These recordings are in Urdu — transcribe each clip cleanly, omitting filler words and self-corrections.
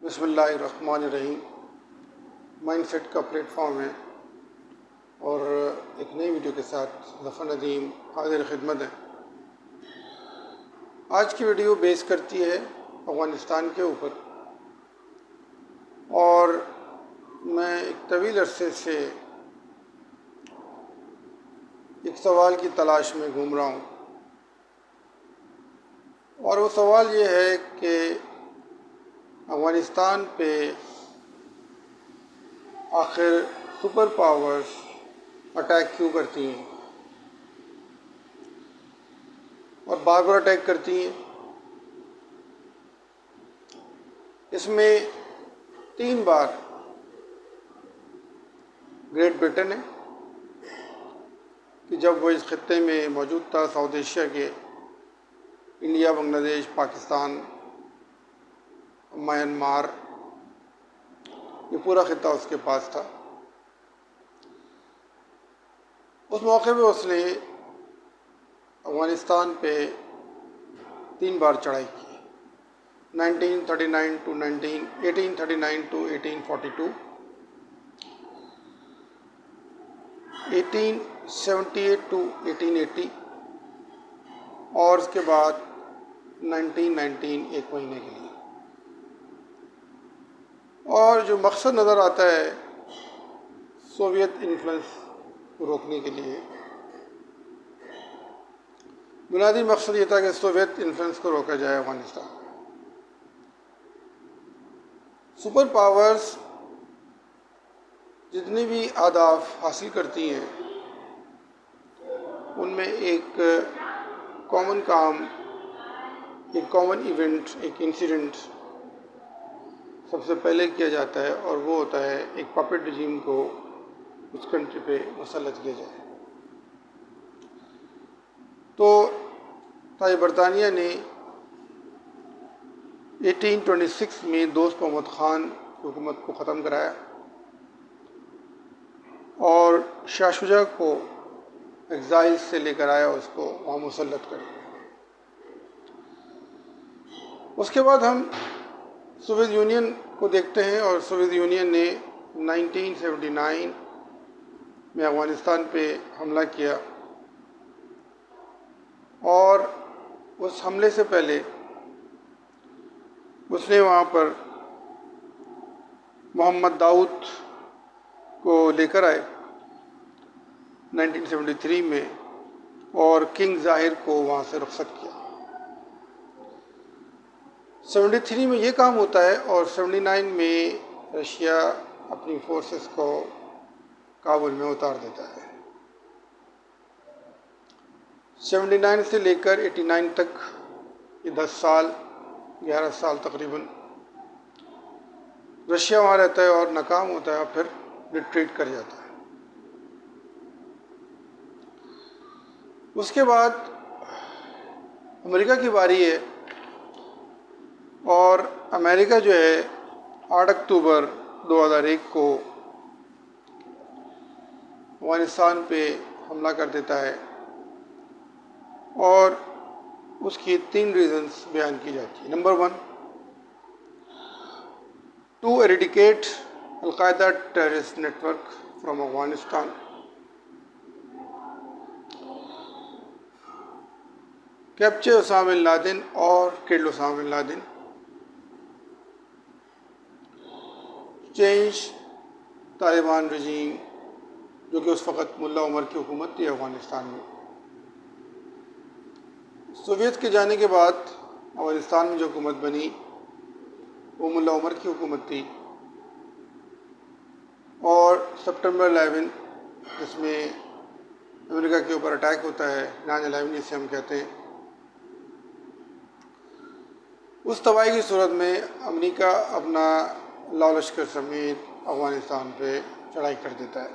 بسم اللہ الرحمن الرحیم۔ مائنڈ سیٹ کا پلیٹ فارم ہے اور ایک نئی ویڈیو کے ساتھ ظفر ندیم حاضر خدمت ہے۔ آج کی ویڈیو بیس کرتی ہے افغانستان کے اوپر، اور میں ایک طویل عرصے سے ایک سوال کی تلاش میں گھوم رہا ہوں، اور وہ سوال یہ ہے کہ افغانستان پہ آخر سپر پاورز اٹیک کیوں کرتی ہیں اور بار بار اٹیک کرتی ہیں۔ اس میں 3 بار گریٹ برٹن ہے کہ جب وہ اس خطے میں موجود تھا، ساؤتھ ایشیا کے، انڈیا، بنگلہ دیش، پاکستان، میانمار، یہ پورا خطہ اس کے پاس تھا۔ اس موقع پہ اس نے افغانستان پہ 3 بار چڑھائی کی، 1839 to 1842، 1878 to 1880، اور اس کے بعد 1919 ایک مہینے کے لیے۔ اور جو مقصد نظر آتا ہے سوویت انفلوئنس کو روکنے کے لیے، بنیادی مقصد یہ تھا کہ سوویت انفلوئنس کو روکا جائے افغانستان۔ سپر پاورز جتنی بھی اہداف حاصل کرتی ہیں، ان میں ایک کامن کام، ایک کامن ایونٹ، ایک انسیڈنٹ سب سے پہلے کیا جاتا ہے، اور وہ ہوتا ہے ایک پپٹ رجیم کو اس کنٹری پہ مسلط کیا جائے۔ تو تاج برطانیہ نے 1826 میں دوست محمد خان کی حکومت کو ختم کرایا اور شاہ شجاع کو ایگزائل سے لے کر آیا، اس کو وہاں مسلط کر دیا۔ اس کے بعد ہم سوویت یونین کو دیکھتے ہیں، اور سوویت یونین نے 1979 میں افغانستان پہ حملہ کیا، اور اس حملے سے پہلے اس نے وہاں پر محمد داؤد کو لے کر آئے 1973 میں، اور کنگ ظاہر کو وہاں سے رخصت کیا۔ 73 میں یہ کام ہوتا ہے، اور 79 میں رشیا اپنی فورسز کو کابل میں اتار دیتا ہے۔ 79 سے لے کر 89 تک، یہ 10 سال، 11 سال تقریباً رشیا وہاں رہتا ہے اور ناکام ہوتا ہے، اور پھر ریٹریٹ کر جاتا ہے۔ اس کے بعد امریکہ کی باری ہے، اور امریکہ جو ہے 8 اکتوبر 2001 کو افغانستان پہ حملہ کر دیتا ہے، اور اس کی 3 ریزنز بیان کی جاتی ہیں۔ نمبر 1، to eradicate Al Qaeda terrorist network from Afghanistan, capture Osama bin Laden or kill Osama bin Laden, change Taliban regime, جو کہ اس وقت ملا عمر کی حکومت تھی افغانستان میں۔ سوویت کے جانے کے بعد افغانستان میں جو حکومت بنی وہ ملا عمر کی حکومت تھی، اور سپٹمبر 11 جس میں امریکہ کے اوپر اٹیک ہوتا ہے، 9/11 جسے ہم کہتے ہیں، اس تباہی کی صورت میں امریکہ اپنا لشکر سمیت افغانستان پہ چڑھائی کر دیتا ہے۔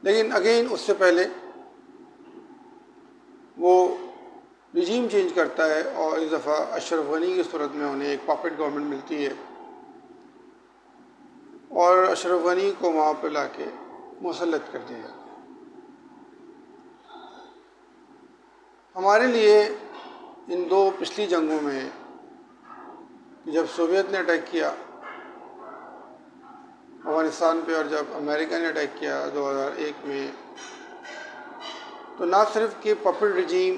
لیکن اگین اس سے پہلے وہ رجیم چینج کرتا ہے، اور اس دفعہ اشرف غنی کی صورت میں انہیں ایک پاپٹ گورنمنٹ ملتی ہے، اور اشرف غنی کو وہاں پہ لا کے مسلط کر دیا جاتا ہے۔ ہمارے لیے ان 2 پچھلی جنگوں میں کہ جب سوویت نے اٹیک کیا افغانستان پہ اور جب امریکہ نے اٹیک کیا 2001 میں، تو نہ صرف کہ پپٹ رجیم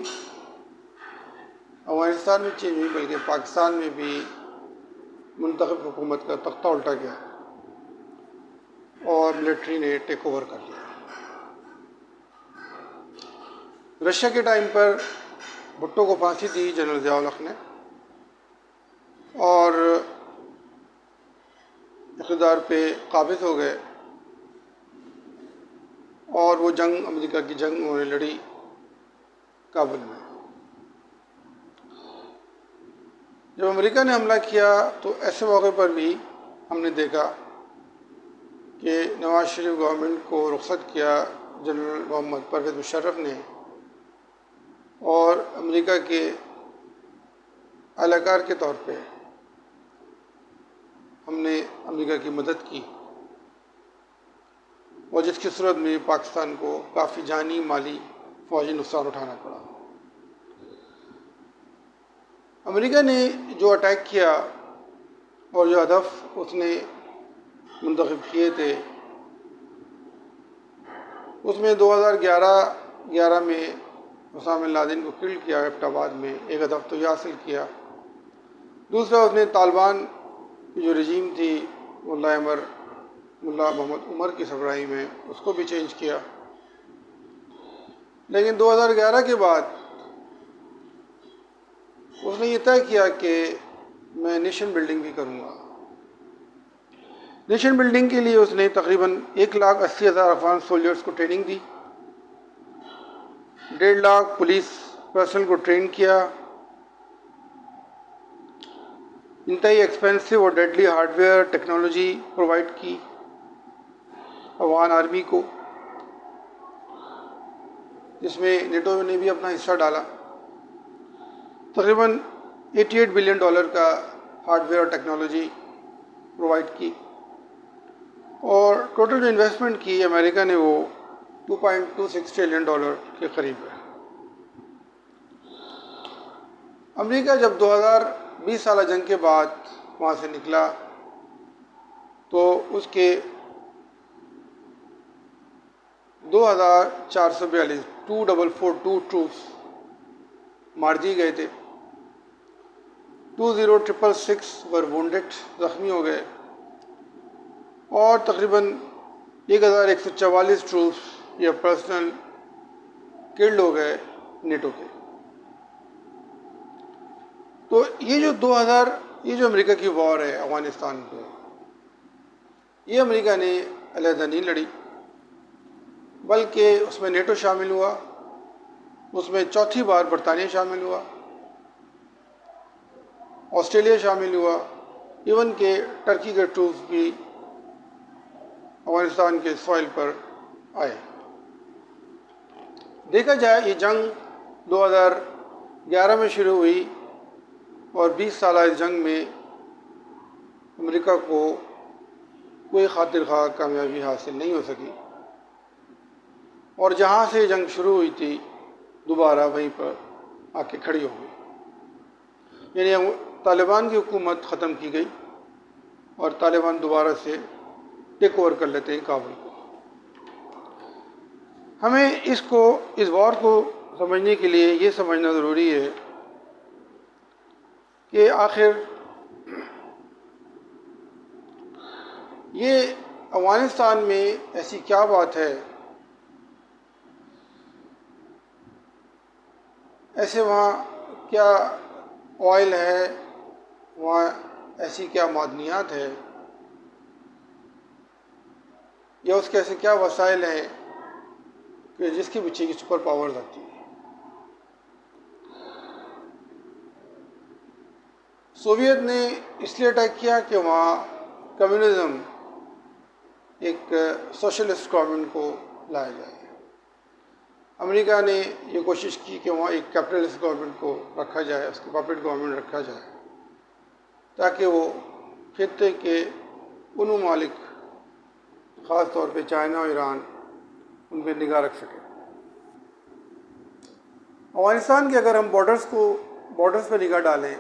افغانستان میں چینج ہوئی بلکہ پاکستان میں بھی منتخب حکومت کا تختہ الٹا گیا اور ملٹری نے ٹیک اوور کر لیا۔ رشیا کے ٹائم پر بھٹو کو پھانسی دی جنرل ضیاء الحق نے، اور اقتدار پہ قابض ہو گئے، اور وہ جنگ امریکہ کی جنگ انہوں نے لڑی کابل میں۔ جب امریکہ نے حملہ کیا تو ایسے موقع پر بھی ہم نے دیکھا کہ نواز شریف گورنمنٹ کو رخصت کیا جنرل محمد پرویز مشرف نے، اور امریکہ کے اعلی کار کے طور پہ ہم نے امریکہ کی مدد کی، اور جس کی صورت میں پاکستان کو کافی جانی، مالی، فوجی نقصان اٹھانا پڑا۔ امریکہ نے جو اٹیک کیا اور جو ہدف اس نے منتخب کیے تھے، اس میں 2011 میں اسامہ بن لادن کو کل کیا ایبٹ آباد میں، ایک ہدف تو یہ حاصل کیا۔ دوسرا، اس نے طالبان کی جو رجیم تھی ملا محمد عمر کی سربراہی میں، اس کو بھی چینج کیا۔ لیکن 2011 کے بعد اس نے یہ طے کیا کہ میں نیشن بلڈنگ بھی کروں گا۔ نیشن بلڈنگ کے لیے اس نے تقریباً 1,80,000 افغان سولجرز کو ٹریننگ دی، 1.5 لاکھ پولیس پرسنل کو ٹرین کیا، انتہائی ایکسپینسو اور deadly hard where technology provide کی افغان آرمی کو، جس میں نیٹو نے بھی اپنا حصہ ڈالا۔ تقریباً $88 بلین کا ہارڈ ویئر اور ٹیکنالوجی پرووائڈ کی، اور ٹوٹل جو انویسٹمنٹ کی امریکہ نے وہ $2.26 ٹریلین کے قریب ہے۔ امریکہ جب 2020 سالہ جنگ کے بعد وہاں سے نکلا تو اس کے 2,442 ٹروپس مار دیے گئے تھے، 20,666 ور وونڈڈ، زخمی ہو گئے، اور تقریباً 1,144 ٹروپس یا پرسنل کلڈ ہو گئے نیٹو کے۔ تو یہ جو امریکہ کی وار ہے افغانستان پہ، یہ امریکہ نے علیحدہ نہیں لڑی، بلکہ اس میں نیٹو شامل ہوا، اس میں چوتھی بار برطانیہ شامل ہوا، آسٹریلیا شامل ہوا، ایون کہ ٹرکی کے ٹروپس بھی افغانستان کے سوائل پر آئے۔ دیکھا جائے یہ جنگ 2011 میں شروع ہوئی، اور 20 سالہ اس جنگ میں امریکہ کو کوئی خاطر خواہ کامیابی حاصل نہیں ہو سکی، اور جہاں سے جنگ شروع ہوئی تھی دوبارہ وہیں پر آ کے کھڑی ہو گئی، یعنی طالبان کی حکومت ختم کی گئی اور طالبان دوبارہ سے ٹیک اوور کر لیتے ہیں کابل کو۔ ہمیں اس وار کو سمجھنے کے لیے یہ سمجھنا ضروری ہے کہ آخر یہ افغانستان میں ایسی کیا بات ہے، ایسے وہاں کیا آئل ہے، وہاں ایسی کیا معدنیات ہے، یا اس کے ایسے کیا وسائل ہیں کہ جس کے پیچھے کی سپر پاورز آتی ہیں۔ سوویت نے اس لیے اٹیک کیا کہ وہاں کمیونزم، ایک سوشلسٹ گورنمنٹ کو لایا جائے۔ امریکہ نے یہ کوشش کی کہ وہاں ایک کیپٹلسٹ گورنمنٹ کو رکھا جائے، اس کی پپٹ گورنمنٹ رکھا جائے، تاکہ وہ خطے کے ان ممالک، خاص طور پہ چائنا اور ایران، ان پہ نگاہ رکھ سکے۔ افغانستان کے اگر ہم بارڈرز پہ نگاہ ڈالیں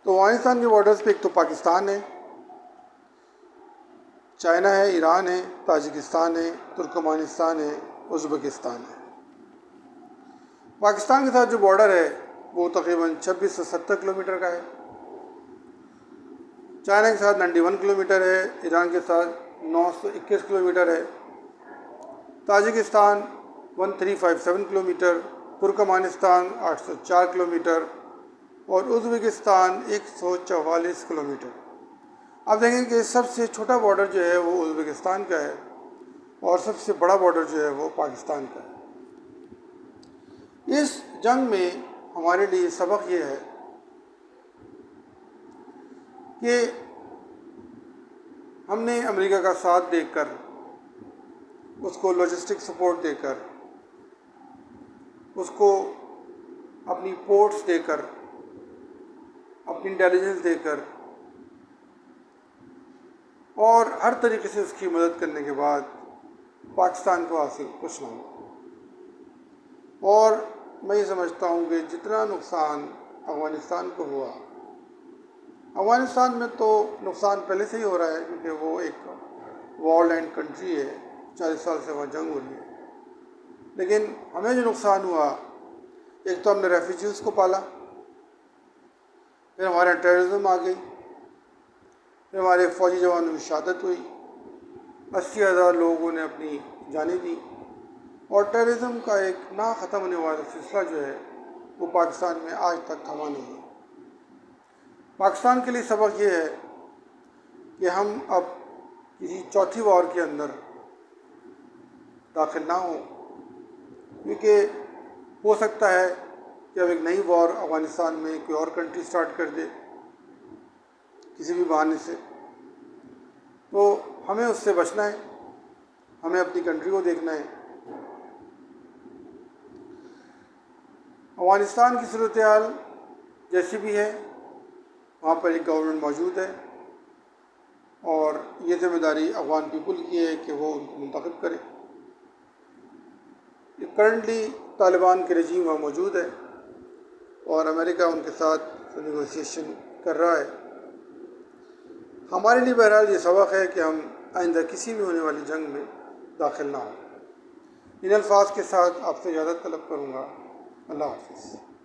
تو افغانستان کے بارڈرز پہ ایک تو پاکستان ہے، چائنا ہے، ایران ہے، تاجکستان ہے، ترکمانستان ہے، ازبکستان ہے۔ پاکستان کے ساتھ جو بارڈر ہے وہ تقریباً 26 سے 70 کلومیٹر کا ہے، چائنا کے ساتھ 91 کلومیٹر ہے، ایران کے ساتھ 921 کلومیٹر ہے، تاجکستان 1357 کلومیٹر، ترکمانستان 804 کلومیٹر اور ازبکستان 144 کلومیٹر۔ آپ دیکھیں کہ سب سے چھوٹا بارڈر جو ہے وہ ازبکستان کا ہے اور سب سے بڑا بارڈر جو ہے وہ پاکستان کا ہے۔ اس جنگ میں ہمارے لیے سبق یہ ہے کہ ہم نے امریکہ کا ساتھ دے کر، اس کو لاجسٹک سپورٹ دے کر، اس کو اپنی پورٹس دے کر، اپنی انٹیلیجنس دے کر اور ہر طریقے سے اس کی مدد کرنے کے بعد پاکستان کو حاصل کچھ نہ ہو۔ اور میں یہ سمجھتا ہوں کہ جتنا نقصان افغانستان کو ہوا، افغانستان میں تو نقصان پہلے سے ہی ہو رہا ہے کیونکہ وہ ایک وار لینڈ کنٹری ہے، 40 سال سے وہاں جنگ ہو رہی ہے۔ لیکن ہمیں جو نقصان ہوا، ایک تو ہم نے ریفیوجیز کو پالا، پھر ہمارے ٹیررزم آ گئی، پھر ہمارے فوجی جوانوں کی شہادت ہوئی، 80,000 لوگوں نے اپنی جانیں دی، اور ٹیررزم کا ایک نہ ختم ہونے والا سلسلہ جو ہے وہ پاکستان میں آج تک تھما نہیں ہے۔ پاکستان کے لیے سبق یہ ہے کہ ہم اب کسی چوتھی وار کے اندر داخل نہ ہوں، کیونکہ ہو سکتا ہے کہ اب ایک نئی وار افغانستان میں کوئی اور کنٹری سٹارٹ کر دے کسی بھی بہانے سے، تو ہمیں اس سے بچنا ہے، ہمیں اپنی کنٹری کو دیکھنا ہے۔ افغانستان کی صورتحال جیسی بھی ہے، وہاں پر ایک گورنمنٹ موجود ہے اور یہ ذمہ داری افغان پیپل کی ہے کہ وہ ان کو منتخب کرے۔ کرنٹلی طالبان کے رجیم وہاں موجود ہے اور امریکہ ان کے ساتھ نیگوسیشن کر رہا ہے۔ ہمارے لیے بہرحال یہ سبق ہے کہ ہم آئندہ کسی بھی ہونے والی جنگ میں داخل نہ ہوں۔ ان الفاظ کے ساتھ آپ سے اجازت طلب کروں گا۔ اللہ حافظ۔